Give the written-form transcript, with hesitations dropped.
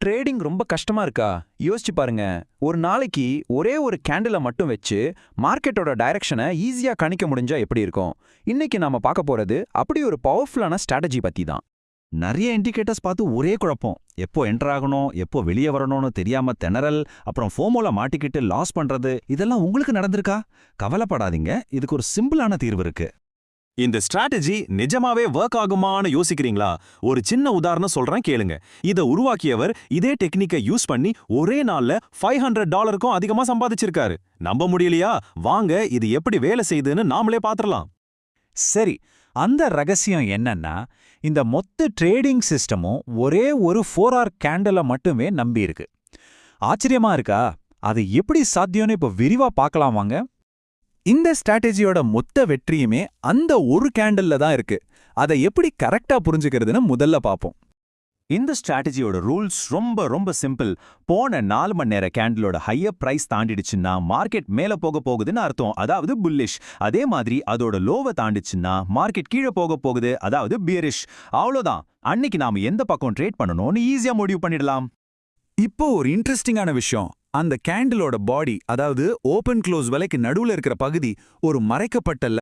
Trading ரொம்ப கஷ்டமா இருக்கா? யோசிச்சு பாருங்க. ஒரு நாளைக்கு ஒரே ஒரு கேண்டில மட்டும் வச்சு மார்க்கெட்டோட டைரக்ஷனை ஈஸியா கணிக்க முடிஞ்சா எப்படி இருக்கும்? இன்னைக்கு நாம பார்க்க போறது அப்படி ஒரு பவர்ஃபுல்லான ஸ்ட்ராட்டஜி பத்தி தான். நிறைய இண்டிகேட்டர்ஸ் பார்த்து ஒரே குழப்பம். எப்போ என்டர் ஆகணும், எப்போ வெளியே வரணும்னு தெரியாம திணறல், அப்புறம் ஃபோமோல மாட்டிக்கிட்டு லாஸ் பண்றது, இதெல்லாம் உங்களுக்கு நடந்திருக்கா? கவலைப்படாதீங்க, இதுக்கு ஒரு சிம்பிளான தீர்வு இருக்கு. இந்த ஸ்ட்ராட்டஜி நிஜமாவே ஒர்க் ஆகுமான்னு யோசிக்கிறீங்களா? ஒரு சின்ன உதாரணம் சொல்றேன் கேளுங்க. இத உருவாக்கியவர் இதே டெக்னிக்கை யூஸ் பண்ணி ஒரே நாள்ல $500க்கும் அதிகமா சம்பாதிச்சிருக்காரு. நம்ப முடியலையா? வாங்க இது எப்படி வேலை செய்யுதுன்னு நாமளே பாத்திரலாம். சரி, அந்த ரகசியம் என்னன்னா, இந்த மொத்த ட்ரேடிங் சிஸ்டமும் ஒரே ஒரு 4 hour கேண்டலை மட்டுமே நம்பியிருக்கு. ஆச்சரியமா இருக்கா? அது எப்படி சாத்தியம்னு இப்ப விரிவா பார்க்கலாம் வாங்க. இந்த ஸ்ட்ராட்டஜியோட மொத்த வெற்றியுமே அந்த ஒரு கேண்டல்ல தான் இருக்கு. அதை எப்படி கரெக்டா புரிஞ்சுக்கிறதுன்னு முதல்ல பார்ப்போம். இந்த ஸ்ட்ராட்டஜியோட ரூல்ஸ் ரொம்ப ரொம்ப சிம்பிள். போன 4 மணி நேர கேண்டிலோட ஹையர் பிரைஸ் தாண்டிடுச்சுன்னா மார்க்கெட் மேல போக போகுதுன்னு அர்த்தம், அதாவது புல்லிஷ். அதே மாதிரி அதோட லோவை தாண்டிச்சுன்னா மார்க்கெட் கீழே போக போகுது, அதாவது பியரிஷ். அவ்வளோதான். அன்னைக்கு நாம எந்த பக்கம் ட்ரேட் பண்ணணும்னு ஈஸியா முடிவு பண்ணிடலாம். இப்போ ஒரு இன்ட்ரெஸ்டிங்கான விஷயம். அந்த கேண்டிலோட பாடி, அதாவது ஓபன் க்ளோஸ் விலைக்கு நடுவுல இருக்கிற பகுதி ஒரு மறைக்கப்பட்ட